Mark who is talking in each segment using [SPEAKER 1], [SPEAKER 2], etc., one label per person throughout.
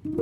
[SPEAKER 1] Good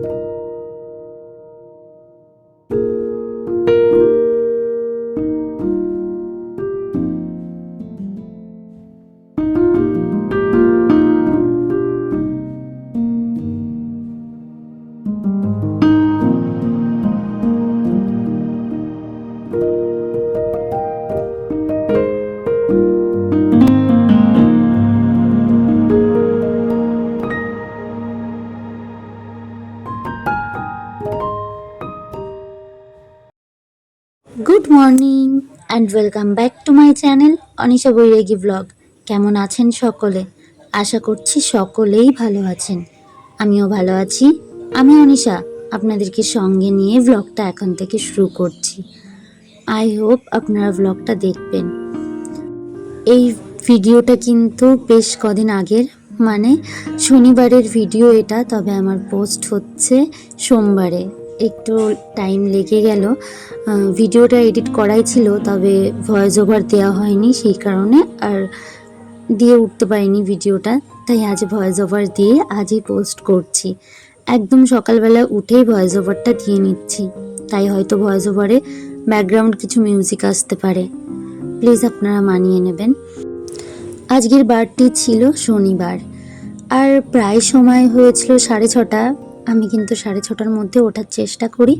[SPEAKER 1] morning and welcome back to my channel Anisha Bairagi blog. কেমন আছেন সকলে? আশা করছি সকলেই ভালো আছেন। আমিও ভালো আছি। আমি অনিশা আপনাদেরকে সঙ্গে নিয়ে ব্লগটা এখন থেকে শুরু করছি। আই হোপ আপনারা ব্লগটা দেখবেন। এই ভিডিওটা কিন্তু বেশ কদিন আগের, মানে শনিবারের ভিডিও এটা, তবে আমার পোস্ট হচ্ছে সোমবারে। একটু টাইম লেগে গেল, ভিডিওটা এডিট করাই ছিল, তবে ভয়েস ওভার দেওয়া হয়নি, সেই কারণে আর দিয়ে উঠতে পারিনি ভিডিওটা। তাই আজ ভয়েস ওভার দিয়ে আজই পোস্ট করছি। একদম সকালবেলা উঠেই ভয়েস ওভারটা দিয়ে নিচ্ছি, তাই হয়তো ভয়েস ওভারে ব্যাকগ্রাউন্ড কিছু মিউজিক আসতে পারে, প্লিজ আপনারা মানিয়ে নেবেন। আজকের বারটি ছিল শনিবার, আর প্রায় সময় হয়েছিল 6:30। আমি কিন্তু 6:30টার মধ্যে ওঠার চেষ্টা করি,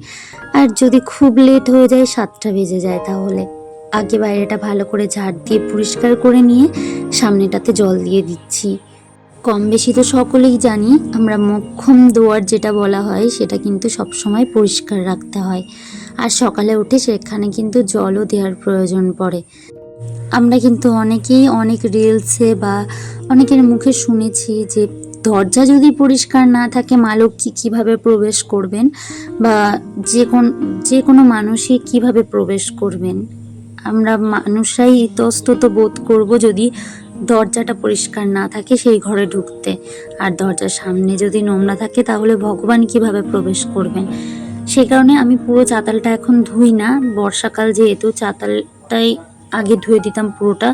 [SPEAKER 1] আর যদি খুব লেট হয়ে যায় 7টা বেজে যায়। তাহলে আগে বাইরেটা ভালো করে ঝাড় দিয়ে পরিষ্কার করে নিয়ে সামনেটাতে জল দিয়ে দিচ্ছি। কম বেশি তো সকলেই জানি, আমরা মোক্ষম দুয়ার যেটা বলা হয় সেটা কিন্তু সবসময় পরিষ্কার রাখতে হয়, আর সকালে উঠে সেখানে কিন্তু জলও দেওয়ার প্রয়োজন পড়ে। আমরা কিন্তু অনেকেই অনেক রিলসে বা অনেকের মুখে শুনেছি যে দরজা যদি পরিষ্কার না থাকে মা লক্ষ্মী কীভাবে প্রবেশ করবেন, বা যে কোনো মানুষই কিভাবে প্রবেশ করবেন। আমরা মানুষরাই ইতস্তত বোধ করব যদি দরজাটা পরিষ্কার না থাকে সেই ঘরে ঢুকতে, আর দরজার সামনে যদি নোংরা থাকে তাহলে ভগবান কিভাবে প্রবেশ করবেন। সেই কারণে আমি পুরো চাতালটা এখন ধুই না, বর্ষাকাল যেহেতু চাতালটাই আগে ধুয়ে দিতাম পুরোটা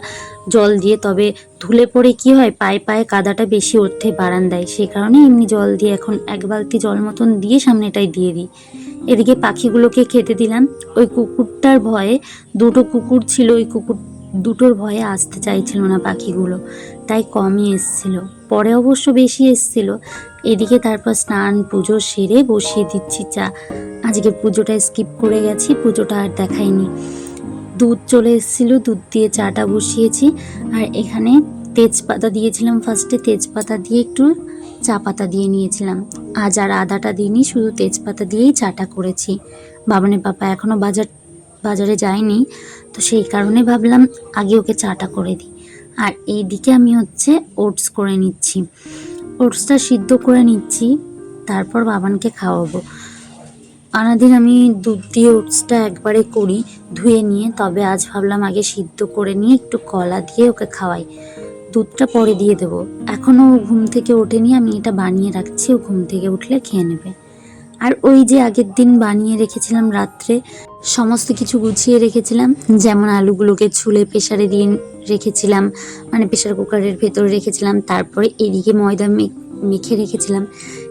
[SPEAKER 1] জল দিয়ে, তবে ধুলে পরে কি হয় পায়ে পায়ে কাদাটা বেশি ওঠে বারান্দায়, সেই কারণে এমনি জল দিয়ে এখন 1 বালতি জল মতন দিয়ে সামনেটাই দিয়ে দিই। এদিকে পাখিগুলোকে খেতে দিলাম। ওই কুকুরটার ভয়ে, দুটো কুকুর ছিল, ওই কুকুর দুটোর ভয়ে আসতে চাইছিল না পাখিগুলো, তাই কমই এসছিল, পরে অবশ্য বেশি এসছিল। এদিকে তারপর স্নান পুজো সেরে বসিয়ে দিচ্ছি চা। আজকে পুজোটা স্কিপ করে গেছি, পুজোটা আর দেখাইনি। দুধ চলে এসেছিলো, দুধ দিয়ে চাটা বসিয়েছি, আর এখানে তেজপাতা দিয়েছিলাম ফার্স্টে, তেজপাতা দিয়ে একটু চা পাতা দিয়ে নিয়েছিলাম। আজ আর আদাটা দিইনি, শুধু তেজপাতা দিয়েই চাটা করেছি। বাবানের পাপা এখনও বাজারে যায়নি, তো সেই কারণে ভাবলাম আগে ওকে চাটা করে দিই। আর এইদিকে আমি হচ্ছে ওটস করে নিচ্ছি, ওটসটা সিদ্ধ করে নিচ্ছি, তারপর বাবানকে খাওয়াবো। আনাদিন আমি দুধ দিয়ে ওটসটা একবারে করি ধুয়ে নিয়ে, তবে আজ ভাবলাম আগে সিদ্ধ করে নিয়ে একটু কলা দিয়ে ওকে খাওয়াই, দুধটা পরে দিয়ে দেবো। এখনও ঘুম থেকে ওঠেনি, আমি এটা বানিয়ে রাখছি, ও ঘুম থেকে উঠলে খেয়ে নেবে। আর ওই যে আগের দিন বানিয়ে রেখেছিলাম রাত্রে, সমস্ত কিছু গুছিয়ে রেখেছিলাম, যেমন আলুগুলোকে ছুলে প্রেসারে দিয়ে রেখেছিলাম, মানে প্রেসার কুকারের ভেতরে রেখেছিলাম, তারপরে এদিকে ময়দা মেখে রেখেছিলাম,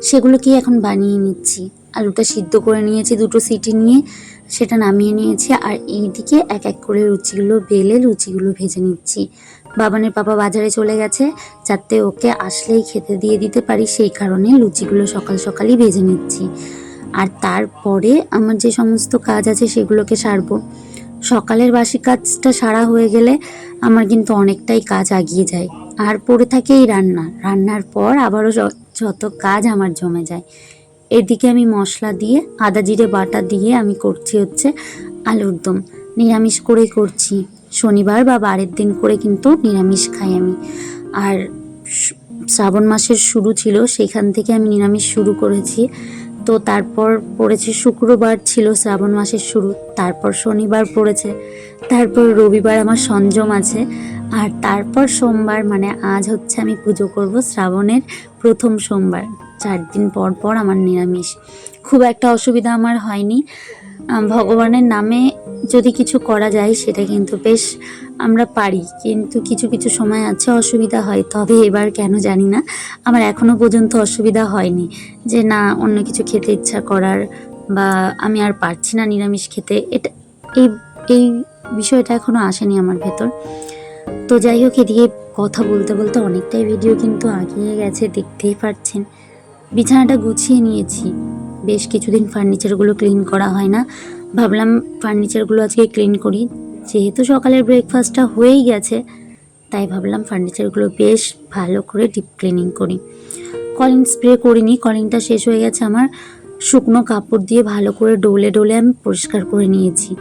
[SPEAKER 1] সেগুলোকেই এখন বানিয়ে নিচ্ছি। আলুটা সিদ্ধ করে নিয়েছি, 2টো সিটি নিয়ে সেটা নামিয়ে নিয়েছি, আর এইদিকে এক এক করে লুচিগুলো বেলে লুচিগুলো ভেজে নিচ্ছি। বাবানের পাপা বাজারে চলে গেছে, যাতে ওকে আসলেই খেতে দিয়ে দিতে পারি, সেই কারণে লুচিগুলো সকাল সকালই ভেজে নিচ্ছি। আর তারপরে আমার যে সমস্ত কাজ আছে সেগুলোকে সারবো। সকালের বাসি কাজটা সারা হয়ে গেলে আমার কিন্তু অনেকটাই কাজ আগিয়ে যায়, আর পড়ে থাকে এই রান্নার পর আবারও যত কাজ আমার জমে যায়। এদিকে আমি মশলা দিয়ে আদা জিরে বাটা দিয়ে আমি করছি হচ্ছে আলুর দম। নিরামিষ করেই করছি, শনিবার বা বারের দিন করে কিন্তু নিরামিষ খাই আমি। আর শ্রাবণ মাসের শুরু ছিল, সেখান থেকে আমি নিরামিষ শুরু করেছি। তো তারপর পড়েছে শুক্রবার ছিল শ্রাবণ মাসের শুরু, তারপর শনিবার পড়েছে, তারপর রবিবার আমার সংযম আছে, আর তারপর সোমবার, মানে আজ হচ্ছে আমি পুজো করব শ্রাবণের প্রথম সোমবার। 4 দিন পর পর আমার নিরামিষ। খুব একটা অসুবিধা আমার হয়নি, ভগবানের নামে যদি কিছু করা যায় সেটা কিন্তু বেশ আমরা পারি, কিন্তু কিছু কিছু সময় আছে অসুবিধা হয়। তবে এবার কেন জানি না আমার এখনো পর্যন্ত অসুবিধা হয়নি যে না অন্য কিছু খেতে ইচ্ছা করার, বা আমি আর পারছি না নিরামিষ খেতে, এটা এই এই বিষয়টা এখনো আসেনি আমার ভেতর। তো যাই হোক, এদিকে কথা বলতে বলতে অনেকটাই ভিডিও কিন্তু আগিয়ে গেছে, দেখতেই পাচ্ছেন। বিছানাটা গুছিয়ে নিয়েছি, বেশ কিছুদিন ফার্নিচারগুলো ক্লিন করা হয় না, ভাবলাম ফার্নিচারগুলো আজকে ক্লিন করি। যেহেতু সকালের ব্রেকফাস্টটা হয়েই গেছে, তাই ভাবলাম ফার্নিচারগুলো বেশ ভালো করে ডিপ ক্লিনিং করি। কলিং স্প্রে করিনি, কলিংটা শেষ হয়ে গেছে আমার। শুকনো কাপড় দিয়ে ভালো করে ডলে ডলে আমি পরিষ্কার করে নিয়েছি।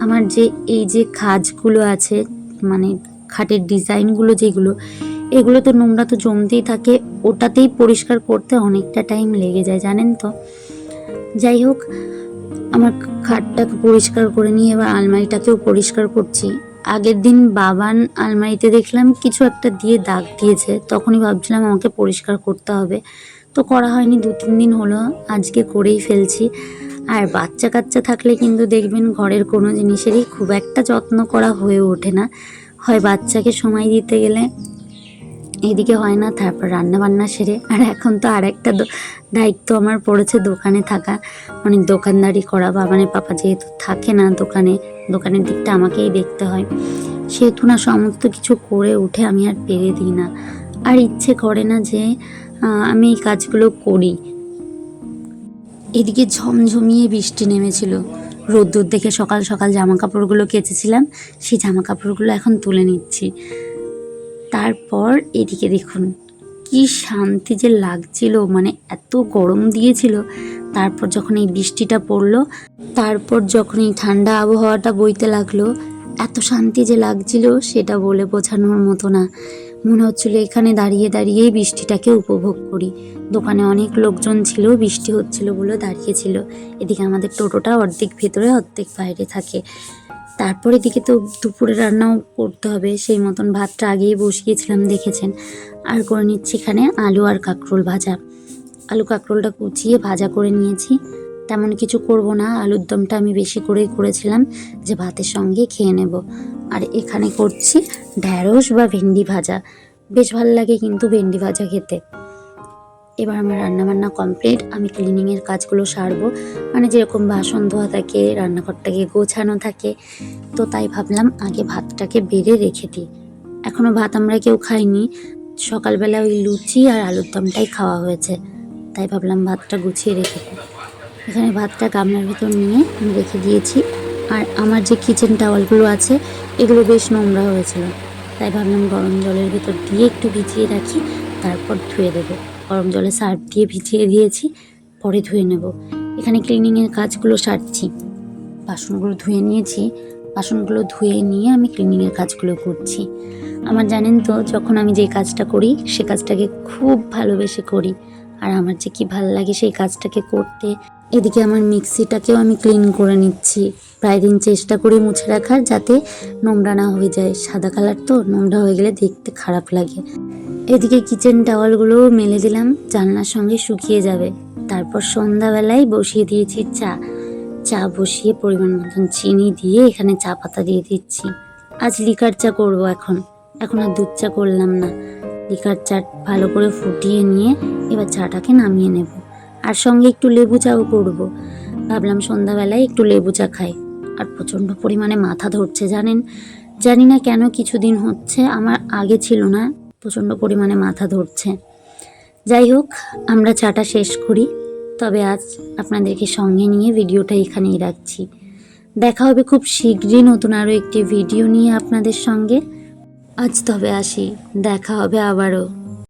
[SPEAKER 1] আমার যে এই যে খাজগুলো আছে, মানে খাটের ডিজাইনগুলো যেগুলো, এগুলো তো নোংরা তো জমতেই থাকে, ওটাতেই পরিষ্কার করতে অনেকটা টাইম লেগে যায় জানেন তো। যাই হোক, আমার খাটটাকে পরিষ্কার করে নিয়ে এবার আলমারিটাকেও পরিষ্কার করছি। আগের দিন বাবান আলমারিতে দেখলাম কিছু একটা দিয়ে দাগ দিয়েছে, তখনই ভাবছিলাম আমাকে পরিষ্কার করতে হবে, তো করা হয়নি। 2-3 দিন হলো, আজকে করেই ফেলছি। আর বাচ্চা কাচ্চা থাকলে কিন্তু দেখবেন ঘরের কোনো জিনিসেরই খুব একটা যত্ন করা হয়ে ওঠে না। হয় বাচ্চাকে সময় দিতে গেলে এদিকে হয় না, তারপর রান্না বান্না সেরে, আর এখন তো আর একটা দায়িত্ব আমার পড়েছে দোকানে থাকা, মানে দোকানদারি করা। বাবানের পাপা যেহেতু থাকে না দোকানে, দোকানের দিকটা আমাকেই দেখতে হয়, সেহেতু না সমস্ত কিছু করে উঠে আমি আর পেরে দিই না, আর ইচ্ছে করে না যে আমি এই কাজগুলো করি। এদিকে ঝমঝমিয়ে বৃষ্টি নেমেছিল, রোদ্দুর দেখে সকাল সকাল জামা কাপড়গুলো কেচেছিলাম, সেই জামা কাপড়গুলো এখন তুলে নিচ্ছি। তারপর এদিকে দেখুন কি শান্তি যে লাগছিল, মানে এত গরম দিয়েছিল, তারপর যখন এই বৃষ্টিটা পড়লো, তারপর যখন এই ঠান্ডা আবহাওয়াটা বইতে লাগলো, এত শান্তি যে লাগছিল সেটা বলে বোঝানোর মতো না। মনে হচ্ছিল এখানে দাঁড়িয়ে দাঁড়িয়েই বৃষ্টিটাকে উপভোগ করি। দোকানে অনেক লোকজন ছিল, বৃষ্টি হচ্ছিল বলে দাঁড়িয়েছিল। এদিকে আমাদের টোটোটা অর্ধেক ভেতরে অর্ধেক বাইরে থাকে। তারপরে দিকে তো দুপুরে রান্নাও করতে হবে, সেই মতন ভাতটা আগেই বসিয়েছিলাম দেখেছেন। আর করে নিচ্ছি এখানে আলু আর কাঁকরোল ভাজা। আলু কাঁকরোলটা কুচিয়ে ভাজা করে নিয়েছি, তেমন কিছু করব না। আলুর দমটা আমি বেশি করেই করেছিলাম যে ভাতের সঙ্গে খেয়ে নেব। আর এখানে করছি ঢ্যাঁড়স বা ভেন্ডি ভাজা, বেশ ভালো লাগে কিন্তু ভেন্ডি ভাজা খেতে। এবার আমার রান্নাবান্না কমপ্লিট, আমি ক্লিনিংয়ের কাজগুলো সারবো, মানে যেরকম বাসন ধোয়া থাকে, রান্নাঘরটাকে গোছানো থাকে, তো তাই ভাবলাম আগে ভাতটাকে বেড়ে রেখে দিই। এখনও ভাত আমরা কেউ খাইনি, সকালবেলা ওই লুচি আর আলুর দমটাই খাওয়া হয়েছে, তাই ভাবলাম ভাতটা গুছিয়ে রেখে দিই। এখানে ভাতটা গামলার ভেতর নিয়ে আমি রেখে দিয়েছি। আর আমার যে কিচেন টাওয়ালগুলো আছে এগুলো বেশ নোংরা হয়েছিল, তাই ভাবলাম গরম জলের ভেতর দিয়ে একটু ভিজিয়ে রাখি, তারপর ধুয়ে দেবো। গরম জলে সার্ফ দিয়ে ভিজিয়ে দিয়েছি, পরে ধুয়ে নেব। এখানে ক্লিনিংয়ের কাজগুলো সারছি, বাসনগুলো ধুয়ে নিয়েছি, বাসনগুলো ধুয়ে নিয়ে আমি ক্লিনিংয়ের কাজগুলো করছি। আমার জানেন তো, যখন আমি যে কাজটা করি সে কাজটাকে খুব ভালোবেসে করি, আর আমার যে কি ভালো লাগে সেই কাজটাকে করতে। এদিকে আমার মিক্সিটাকেও আমি ক্লিন করে নিচ্ছি, প্রায় দিন চেষ্টা করি মুছে রাখার, যাতে নোংরা না হয়ে যায়। সাদা কালার তো, নোংরা হয়ে গেলে দেখতে খারাপ লাগে। এদিকে কিচেন টাওয়ালগুলোও মেলে দিলাম, জানলার সঙ্গে শুকিয়ে যাবে। তারপর সন্ধ্যাবেলায় বসিয়ে দিয়েছি চা বসিয়ে পরিমাণ মতন চিনি দিয়ে এখানে চা পাতা দিয়ে দিচ্ছি। আজ লিকার চা করবো, এখন আর দুধ চা করলাম না। লিকার চা ভালো করে ফুটিয়ে নিয়ে এবার চাটাকে নামিয়ে নেব, আর সঙ্গে একটু লেবু চাও করবো। ভাবলাম সন্ধ্যাবেলায় একটু লেবু চা খাই। আর প্রচণ্ড পরিমাণে মাথা ধরছে জানেন, জানি না কেন, কিছুদিন হচ্ছে, আমার আগে ছিল না, প্রচণ্ড পরিমাণে মাথা ধরছে। যাই হোক, আমরা চাটা শেষ করি। তবে আজ আপনাদেরকে সঙ্গে নিয়ে ভিডিওটা এখানেই রাখছি। দেখা হবে খুব শীঘ্রই নতুন আরও একটি ভিডিও নিয়ে আপনাদের সঙ্গে। আজ তবে আসি, দেখা হবে আবারও।